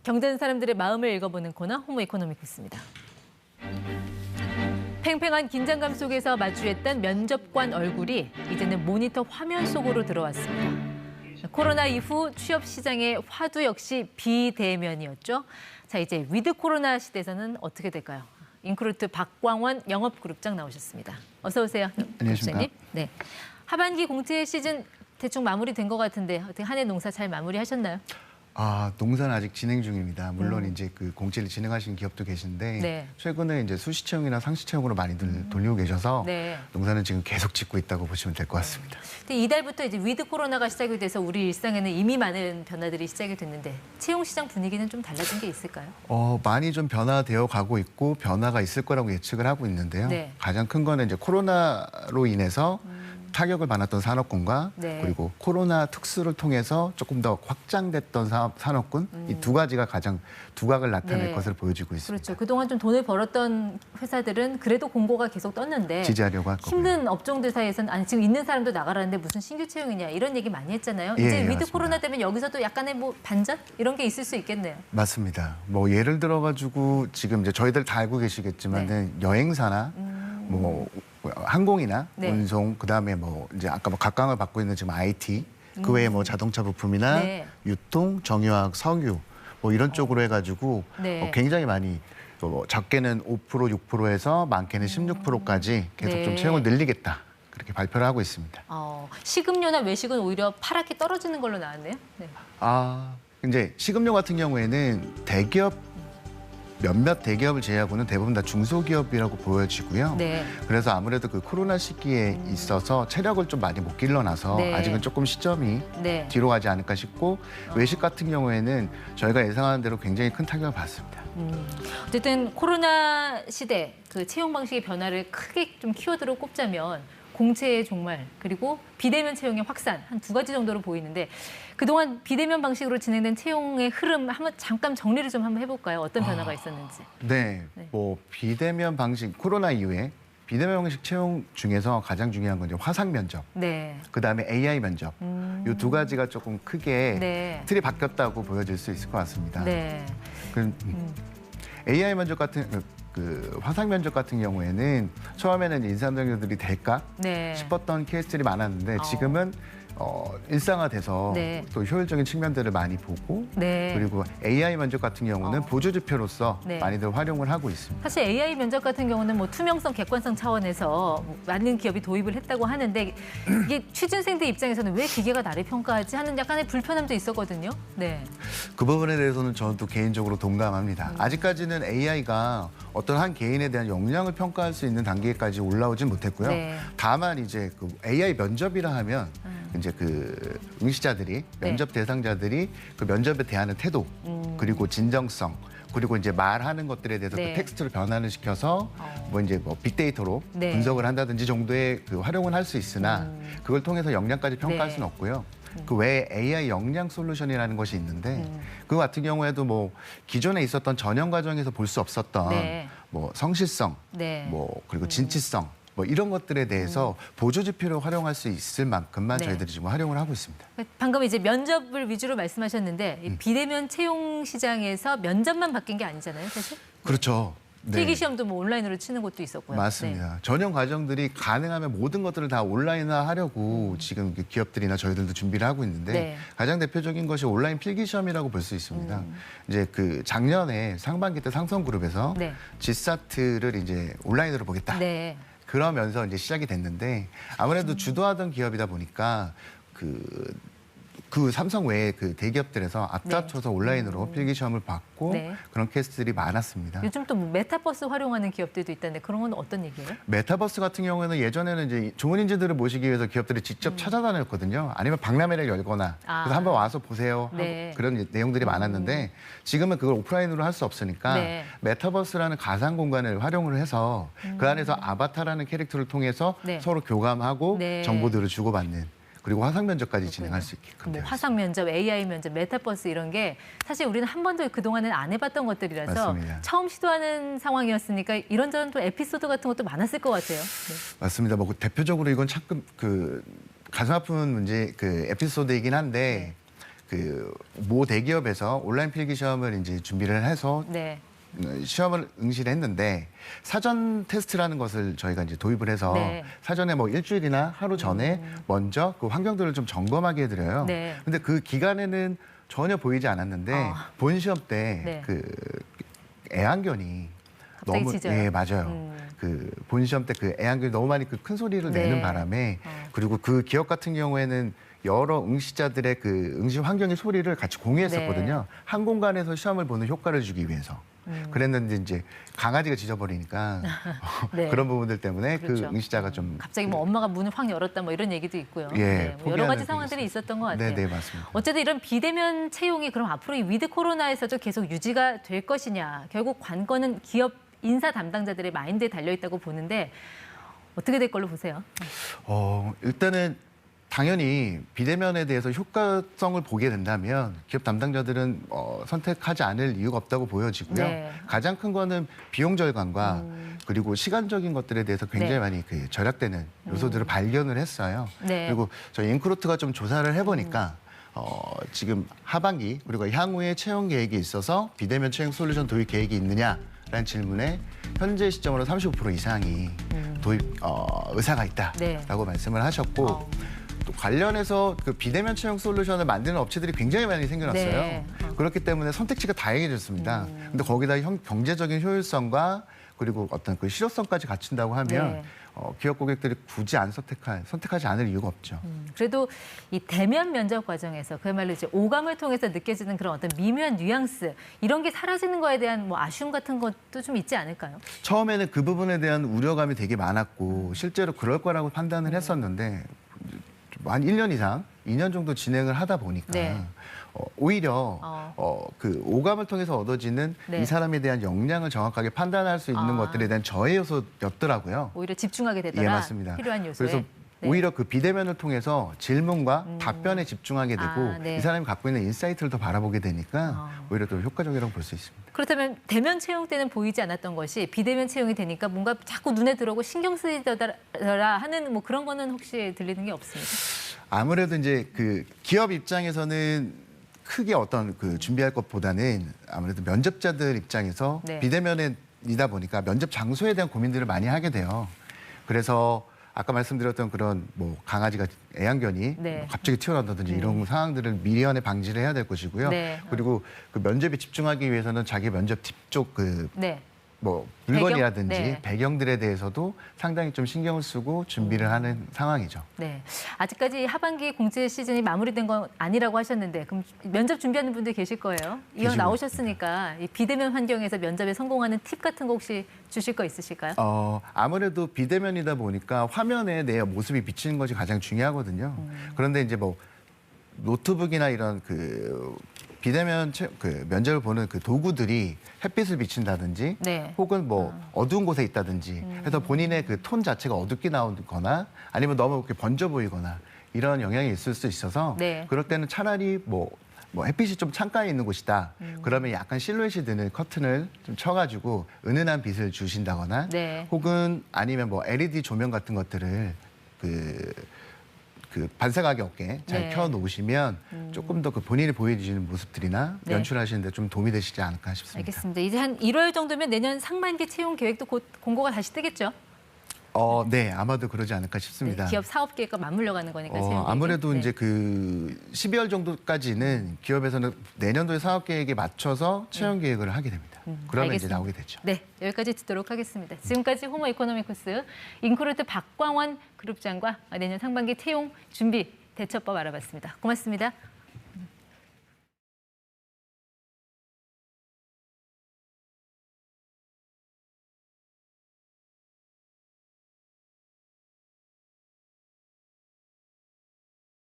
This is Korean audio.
경제는 사람들의 마음을 읽어보는 코너 호모 이코노미크스입니다. 팽팽한 긴장감 속에서 마주했던 면접관 얼굴이 이제는 모니터 화면 속으로 들어왔습니다. 코로나 이후 취업 시장의 화두 역시 비대면이었죠. 자, 이제 위드 코로나 시대에서는 어떻게 될까요? 인크루트 박광원 영업그룹장 나오셨습니다. 어서 오세요. 안녕하십니까. 네. 하반기 공채 시즌 대충 마무리된 것 같은데 어떻게 한 해 농사 잘 마무리하셨나요? 농사는 아직 진행 중입니다. 물론 이제 그 공채를 진행하시는 기업도 계신데 네. 최근에 이제 수시 채용이나 상시 채용으로 많이들 돌리고 계셔서 네. 농사는 지금 계속 짓고 있다고 보시면 될 것 같습니다. 근데 이달부터 이제 위드 코로나가 시작이 돼서 우리 일상에는 이미 많은 변화들이 시작이 됐는데 채용 시장 분위기는 좀 달라진 게 있을까요? 많이 좀 변화되어 가고 있고 변화가 있을 거라고 예측을 하고 있는데요. 네. 가장 큰 거는 이제 코로나로 인해서 타격을 받았던 산업군과 네. 그리고 코로나 특수를 통해서 조금 더 확장됐던 산업군 이 두 가지가 가장 두각을 나타낼 네. 것을 보여주고 있습니다. 그렇죠. 그동안 좀 돈을 벌었던 회사들은 그래도 공고가 계속 떴는데 지지하려고 할 거고요. 힘든 업종들 사이에서는 아니 지금 있는 사람도 나가라는데 무슨 신규 채용이냐 이런 얘기 많이 했잖아요. 예, 이제 위드 맞습니다. 코로나 때문에 여기서도 약간의 뭐 반전 이런 게 있을 수 있겠네요. 맞습니다. 뭐 예를 들어가지고 지금 이제 저희들 다 알고 계시겠지만은 여행사나 뭐 항공이나 네. 운송 그다음에 뭐 이제 아까 뭐 각광을 받고 있는 지금 IT 그 외에 뭐 자동차 부품이나 네. 유통, 정유학, 석유 뭐 이런 쪽으로 해가지고 네. 굉장히 많이 적게는 5%, 6%에서 많게는 16%까지 계속 네. 좀 채용을 늘리겠다 그렇게 발표를 하고 있습니다. 식음료나 외식은 오히려 파랗게 떨어지는 걸로 나왔네요. 네. 이제 식음료 같은 경우에는 몇몇 대기업을 제외하고는 대부분 다 중소기업이라고 보여지고요. 네. 그래서 아무래도 그 코로나 시기에 있어서 체력을 좀 많이 못 길러놔서 네. 아직은 조금 시점이 네. 뒤로 가지 않을까 싶고 외식 같은 경우에는 저희가 예상하는 대로 굉장히 큰 타격을 받습니다. 어쨌든 코로나 시대 그 채용 방식의 변화를 크게 좀 키워드로 꼽자면 공채의 종말 그리고 비대면 채용의 확산 한 두 가지 정도로 보이는데 그동안 비대면 방식으로 진행된 채용의 흐름 한번 잠깐 정리를 좀 한번 해볼까요? 어떤 변화가 있었는지. 네, 뭐 비대면 방식 코로나 이후에 비대면 방식 채용 중에서 가장 중요한 건 이제 화상 면접, 네. 그다음에 AI 면접 이 두 가지가 조금 크게 네. 틀이 바뀌었다고 보여질 수 있을 것 같습니다. 네. AI 면접 같은 그 화상 면접 같은 경우에는 처음에는 인사 동료들이 될까 네. 싶었던 케이스들이 많았는데 지금은 일상화돼서 네. 또 효율적인 측면들을 많이 보고 네. 그리고 AI 면접 같은 경우는 보조 지표로서 네. 많이들 활용을 하고 있습니다. 사실 AI 면접 같은 경우는 뭐 투명성, 객관성 차원에서 많은 기업이 도입을 했다고 하는데 이게 취준생들 입장에서는 왜 기계가 나를 평가하지 하는 약간의 불편함도 있었거든요. 네. 그 부분에 대해서는 저는 또 개인적으로 동감합니다. 아직까지는 AI가 어떤 한 개인에 대한 역량을 평가할 수 있는 단계까지 올라오진 못했고요. 네. 다만 이제 그 AI 면접이라 하면 이제 그 응시자들이 면접 대상자들이 그 면접에 대하는 태도 그리고 진정성 그리고 이제 말하는 것들에 대해서 네. 그 텍스트를 변환을 시켜서 뭐 이제 뭐 빅데이터로 네. 분석을 한다든지 정도의 그 활용은 할 수 있으나 그걸 통해서 역량까지 평가할 네. 수는 없고요. 그 외에 AI 역량 솔루션이라는 것이 있는데 그 같은 경우에도 뭐 기존에 있었던 전형 과정에서 볼 수 없었던 네. 뭐 성실성, 네. 뭐 그리고 진취성 뭐 이런 것들에 대해서 보조 지표로 활용할 수 있을 만큼만 네. 저희들이 지금 활용을 하고 있습니다. 방금 이제 면접을 위주로 말씀하셨는데 이 비대면 채용 시장에서 면접만 바뀐 게 아니잖아요, 사실. 그렇죠. 네. 필기 시험도 뭐 온라인으로 치는 곳도 있었고요. 맞습니다. 전형 과정들이 가능하면 모든 것들을 다 온라인화하려고 지금 기업들이나 저희들도 준비를 하고 있는데 네. 가장 대표적인 것이 온라인 필기 시험이라고 볼 수 있습니다. 이제 그 작년에 상반기 때 상성그룹에서 네. 지사트를 이제 온라인으로 보겠다. 네. 그러면서 이제 시작이 됐는데 아무래도 주도하던 기업이다 보니까 그 삼성 외에 그 대기업들에서 앞다퉈서 온라인으로 필기 시험을 받고 네. 그런 케이스들이 많았습니다. 요즘 또뭐 메타버스 활용하는 기업들도 있다는데 그런 건 어떤 얘기예요? 메타버스 같은 경우에는 예전에는 이제 좋은 인재들을 모시기 위해서 기업들이 직접 찾아다녔거든요. 아니면 박람회를 열거나 그래서 한번 와서 보세요 하고 네. 그런 내용들이 많았는데 지금은 그걸 오프라인으로 할 수 없으니까 네. 메타버스라는 가상 공간을 활용을 해서 그 안에서 아바타라는 캐릭터를 통해서 네. 서로 교감하고 네. 정보들을 주고받는 그리고 화상 면접까지 진행할 수 있게끔 뭐 되어 화상 면접, AI 면접, 메타버스 이런 게 사실 우리는 한 번도 그동안은 안 해봤던 것들이라서 맞습니다. 처음 시도하는 상황이었으니까 이런저런 또 에피소드 같은 것도 많았을 것 같아요. 네. 맞습니다. 뭐 대표적으로 이건 참 그 가슴 아픈 문제 그 에피소드이긴 한데 그 모 대기업에서 온라인 필기 시험을 이제 준비를 해서 네. 시험을 응시를 했는데 사전 테스트라는 것을 저희가 이제 도입을 해서 네. 사전에 뭐 일주일이나 하루 전에 먼저 그 환경들을 좀 점검하게 해드려요. 네. 근데 그 기간에는 전혀 보이지 않았는데 본 시험 때 네. 그 애완견이 갑자기 너무 짖어요? 예 맞아요. 그 본 시험 때 그 애완견이 너무 많이 그 큰 소리를 네. 내는 바람에 그리고 그 기업 같은 경우에는 여러 응시자들의 그 응시 환경의 소리를 같이 공유했었거든요. 네. 한 공간에서 시험을 보는 효과를 주기 위해서. 그랬는데 이제 강아지가 짖어버리니까 네. 그런 부분들 때문에 그렇죠. 그 응시자가 좀 갑자기 뭐 엄마가 문을 확 열었다 뭐 이런 얘기도 있고요. 예, 네, 뭐 여러 포기하는 가지 그게 상황들이 있었어요. 있었던 것 같아요. 네, 맞습니다. 어쨌든 이런 비대면 채용이 그럼 앞으로 이 위드 코로나에서도 계속 유지가 될 것이냐. 결국 관건은 기업 인사 담당자들의 마인드에 달려 있다고 보는데 어떻게 될 걸로 보세요? 일단은 당연히 비대면에 대해서 효과성을 보게 된다면 기업 담당자들은 선택하지 않을 이유가 없다고 보여지고요. 네. 가장 큰 거는 비용 절감과 그리고 시간적인 것들에 대해서 굉장히 네. 많이 그 절약되는 요소들을 발견을 했어요. 네. 그리고 저희 인크루트가 좀 조사를 해보니까 지금 하반기 그리고 향후에 채용 계획이 있어서 비대면 채용 솔루션 도입 계획이 있느냐라는 질문에 현재 시점으로 35% 이상이 도입 의사가 있다라고 네. 말씀을 하셨고 또 관련해서 그 비대면 채용 솔루션을 만드는 업체들이 굉장히 많이 생겨났어요. 네. 그렇기 때문에 선택지가 다양해졌습니다. 근데 거기다 경제적인 효율성과 그리고 어떤 그 실효성까지 갖춘다고 하면 네. 기업 고객들이 굳이 선택하지 않을 이유가 없죠. 그래도 이 대면 면접 과정에서 그야말로 이제 오감을 통해서 느껴지는 그런 어떤 미묘한 뉘앙스 이런 게 사라지는 거에 대한 뭐 아쉬움 같은 것도 좀 있지 않을까요? 처음에는 그 부분에 대한 우려감이 되게 많았고 실제로 그럴 거라고 판단을 했었는데 한 1년 이상, 2년 정도 진행을 하다 보니까 네. 오히려 그 오감을 통해서 얻어지는 네. 이 사람에 대한 역량을 정확하게 판단할 수 있는 것들에 대한 저해 요소였더라고요. 오히려 집중하게 되더라. 예, 맞습니다. 필요한 요소에. 그래서 네. 오히려 그 비대면을 통해서 질문과 답변에 집중하게 되고 네. 이 사람이 갖고 있는 인사이트를 더 바라보게 되니까 오히려 더 효과적이라고 볼 수 있습니다. 그렇다면 대면 채용 때는 보이지 않았던 것이 비대면 채용이 되니까 뭔가 자꾸 눈에 들어오고 신경 쓰이더라 하는 뭐 그런 거는 혹시 들리는 게 없습니까? 아무래도 이제 그 기업 입장에서는 크게 어떤 그 준비할 것보다는 아무래도 면접자들 입장에서 네. 비대면이다 보니까 면접 장소에 대한 고민들을 많이 하게 돼요. 그래서 아까 말씀드렸던 그런 뭐 강아지가 애완견이 네. 뭐 갑자기 튀어나온다든지 이런 상황들을 미리연에 방지를 해야 될 것이고요. 네. 그리고 그 면접에 집중하기 위해서는 자기 면접 뒤쪽 그 네. 뭐 물건이라든지 배경? 네. 배경들에 대해서도 상당히 좀 신경을 쓰고 준비를 하는 상황이죠. 네. 아직까지 하반기 공채 시즌이 마무리된 건 아니라고 하셨는데 그럼 면접 준비하는 분들 계실 거예요. 이왕 계시고 나오셨으니까 이 비대면 환경에서 면접에 성공하는 팁 같은 거 혹시 주실 거 있으실까요? 아무래도 비대면이다 보니까 화면에 내 모습이 비치는 것이 가장 중요하거든요. 그런데 이제 뭐 노트북이나 이런 그 비대면 그 면접을 보는 그 도구들이 햇빛을 비친다든지 네. 혹은 뭐 어두운 곳에 있다든지 해서 본인의 그 톤 자체가 어둡게 나오거나 아니면 너무 이렇게 번져 보이거나 이런 영향이 있을 수 있어서 네. 그럴 때는 차라리 뭐 햇빛이 좀 창가에 있는 곳이다. 그러면 약간 실루엣이 드는 커튼을 좀 쳐가지고 은은한 빛을 주신다거나 네. 혹은 아니면 뭐 LED 조명 같은 것들을 그 반사각이 없게 잘 네. 켜놓으시면 조금 더 그 본인이 보여주시는 모습들이나 네. 연출하시는데 좀 도움이 되시지 않을까 싶습니다. 알겠습니다. 이제 한 1월 정도면 내년 상반기 채용 계획도 곧 공고가 다시 뜨겠죠? 네, 아마도 그러지 않을까 싶습니다. 네, 기업 사업 계획과 맞물려 가는 거니까 채용 계획이. 아무래도 네. 이제 그 12월 정도까지는 기업에서는 내년도의 사업 계획에 맞춰서 채용 계획을 하게 됩니다. 그러면 이제 알겠습니다. 나오게 되죠. 네, 여기까지 듣도록 하겠습니다. 지금까지 호모 이코노미쿠스 인크루트 박광원 그룹장과 내년 상반기 채용 준비 대처법 알아봤습니다. 고맙습니다.